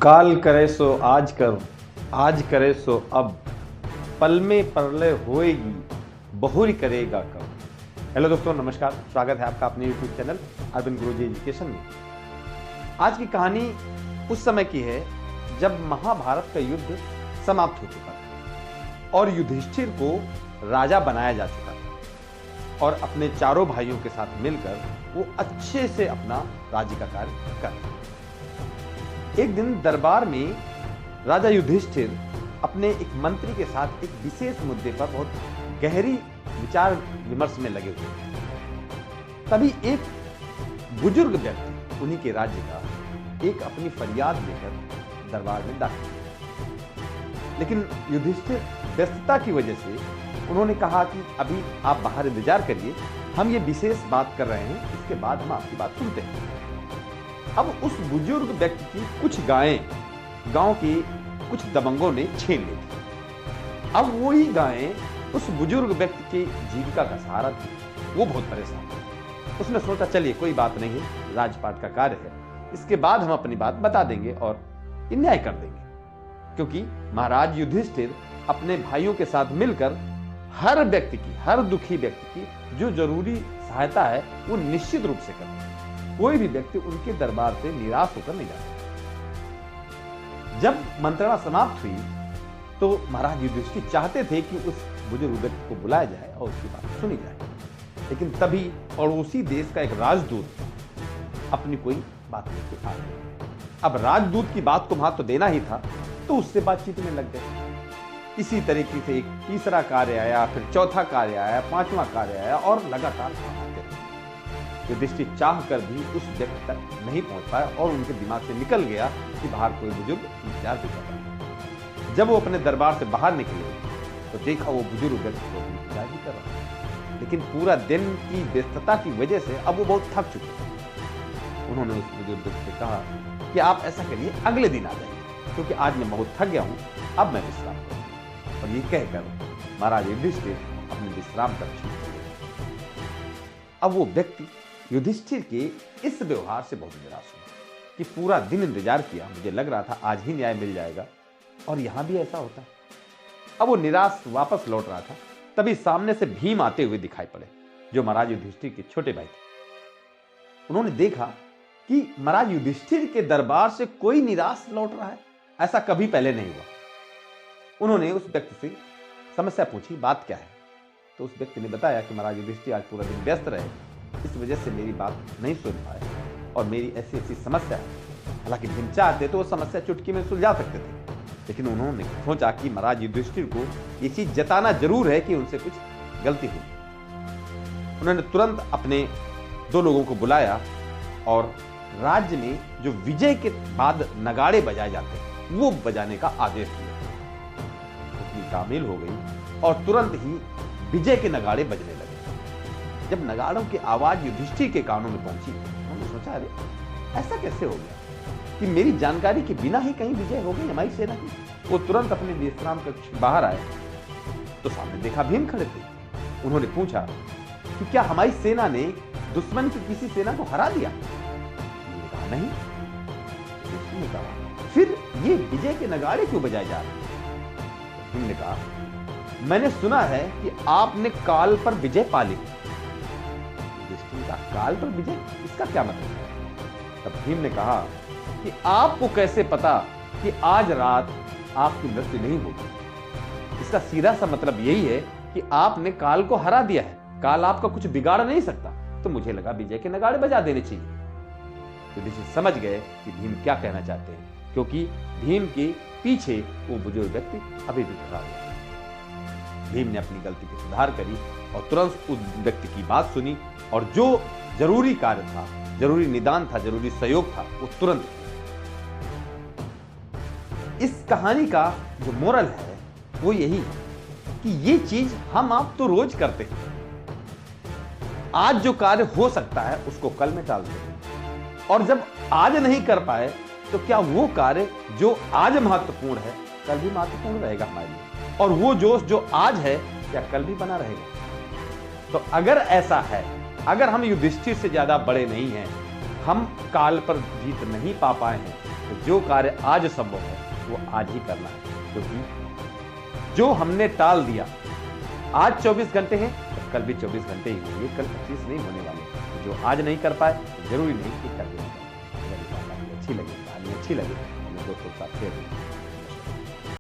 काल करे सो आज करे सो अब, पल में परलय होएगी, बहुरी करेगा कब। हेलो दोस्तों, नमस्कार। स्वागत है आपका अपने यूट्यूब चैनल अरविंद गुरुजी एजुकेशन में। आज की कहानी उस समय की है जब महाभारत का युद्ध समाप्त हो चुका था और युधिष्ठिर को राजा बनाया जा चुका था और अपने चारों भाइयों के साथ मिलकर वो अच्छे से अपना राज्य का कार्य कर रहे। एक दिन दरबार में राजा युधिष्ठिर अपने एक मंत्री के साथ एक विशेष मुद्दे पर बहुत गहरी विचार विमर्श में लगे हुए थे। तभी एक बुजुर्ग व्यक्ति उन्हीं के राज्य का एक अपनी फरियाद लेकर दरबार में दाखिल हुआ। लेकिन युधिष्ठिर व्यस्तता की वजह से उन्होंने कहा कि अभी आप बाहर इंतजार करिए, हम ये विशेष बात कर रहे हैं, इसके बाद हम आपकी बात सुनते हैं। अब उस बुजुर्ग व्यक्ति की कुछ गायें गांव के कुछ दबंगों ने छीन ली थी। अब वही गायें उस बुजुर्ग व्यक्ति की जीविका का सहारा थी। वो बहुत परेशान था। उसने सोचा चलिए कोई बात नहीं, राजपाट का कार्य है, इसके बाद हम अपनी बात बता देंगे और न्याय कर देंगे। क्योंकि महाराज युधिष्ठिर अपने भाइयों के साथ मिलकर हर व्यक्ति की, हर दुखी व्यक्ति की जो जरूरी सहायता है वो निश्चित रूप से करते हैं। कोई भी व्यक्ति उनके दरबार से निराश होकर नहीं जाता। जब मंत्रणा समाप्त हुई तो महाराज युधिष्ठिर चाहते थे कि उस बुजुर्ग व्यक्ति को बुलाया जाए और उसकी बात सुनी जाए, लेकिन तभी पड़ोसी देश का एक राजदूत अपनी कोई बात लेके आ गया। अब राजदूत की बात को महत्व देना ही था तो उससे बातचीत में लग गए। इसी तरीके से एक तीसरा कार्य आया, फिर चौथा कार्य आया, पांचवा कार्य आया और लगातार आते रहे। युधिष्ठिर चाह कर भी उस व्यक्ति तक नहीं पहुंच पाया और उनके दिमाग से निकल गया कि बाहर कोई बुजुर्ग इंतजार भी कर रहा है। जब वो अपने दरबार से बाहर निकले तो देखा वो बुजुर्ग व्यक्ति को इंतजार भी कर रहा है, लेकिन पूरा दिन की व्यस्तता की वजह से अब वो बहुत थक चुके थे। उन्होंने उस बुजुर्ग व्यक्ति से कहा कि आप ऐसा करिए, अगले दिन आ जाइए, क्योंकि आज मैं बहुत थक गया हूं, अब मैं विश्राम करूं। और ये कहकर महाराज युधिष्ठिर अपने विश्राम कर छूट गए। अब वो व्यक्ति युधिष्ठिर के इस व्यवहार से बहुत निराश हुआ कि पूरा दिन इंतजार किया, मुझे लग रहा था आज ही न्याय मिल जाएगा और यहां भी ऐसा होता है। अब वो निराश वापस लौट रहा था, तभी सामने से भीम आते हुए दिखाई पड़े, जो महाराज युधिष्ठिर के छोटे भाई थे। उन्होंने देखा कि महाराज युधिष्ठिर के दरबार से कोई निराश लौट रहा है, ऐसा कभी पहले नहीं हुआ। उन्होंने उस व्यक्ति से समस्या पूछी, बात क्या है? तो उस व्यक्ति ने बताया कि महाराज युधिष्ठिर आज पूरा दिन व्यस्त रहे, इस वजह से मेरी बात नहीं सुन पाए और मेरी ऐसी ऐसी समस्या है। हालांकि भीम चाहते तो वो समस्या चुटकी में सुलझा सकते थे, लेकिन उन्होंने सोचा कि महाराज युधिष्ठिर को ये चीज जताना जरूर है कि उनसे कुछ गलती हुई। उन्होंने तुरंत अपने दो लोगों को बुलाया और राज्य में जो विजय के बाद नगाड़े बजाए जाते हैं वो बजाने का आदेश दिया। उसकी तामील हो गई और तुरंत ही विजय के नगाड़े बजने लगे। जब नगाड़ों की आवाज युधिष्ठिर के कानों में पहुंची, उन्होंने सोचा अरे ऐसा कैसे हो गया कि मेरी जानकारी के बिना ही कहीं विजय हो गई हमारी सेना की। वो तुरंत अपने विश्राम कक्ष बाहर आए तो सामने देखा भीम खड़े थे। उन्होंने पूछा कि क्या हमारी सेना ने दुश्मन की किसी सेना को हरा दिया? उन्होंने कहा नहीं। युधिष्ठिर ने कहा फिर ये विजय के नगाड़े क्यों बजाए जा रहे? भीम ने कहा मैंने सुना है कि आपने काल पर विजय पा ली। काल पर विजय, इसका क्या मतलब? तब भीम ने कहा कि आपको कैसे पता कि आज रात आपकी मृत्यु नहीं होगी? इसका सीधा सा मतलब यही है कि आपने काल को हरा दिया है, काल आपका कुछ बिगाड़ नहीं सकता। तो मुझे लगा विजय के नगाड़े बजा देने चाहिए। युधिष्ठिर समझ गए कि भीम क्या कहना चाहते हैं, क्योंकि भीम के पीछे वो बुजुर्ग व्यक्ति अभी भी खड़ा हुआ। भीम ने अपनी गलती की सुधार करी और तुरंत उस व्यक्ति की बात सुनी और जो जरूरी कार्य था, जरूरी निदान था, जरूरी सहयोग था, वो तुरंत। इस कहानी का जो मोरल है वो यही है कि ये चीज हम आप तो रोज करते हैं। आज जो कार्य हो सकता है उसको कल में टाल देते हैं, और जब आज नहीं कर पाए तो क्या वो कार्य जो आज महत्वपूर्ण है कल भी महत्वपूर्ण रहेगा हमारे लिए, और वो जोश जो आज है क्या कल भी बना रहेगा? तो अगर ऐसा है, अगर हम युधिष्ठिर से ज्यादा बड़े नहीं हैं, हम काल पर जीत नहीं पा पाए हैं, तो जो कार्य आज संभव है वो आज ही करना है, क्योंकि जो हमने टाल दिया, आज 24 घंटे हैं तो कल भी 24 घंटे ही होंगे, कल 25 नहीं होने वाले। जो आज नहीं कर पाए तो जरूरी नहीं कि कर देना। अगर बात आपको अच्छी लगी, कहानी अच्छी लगी, हमें दोस्तों के साथ शेयर करें।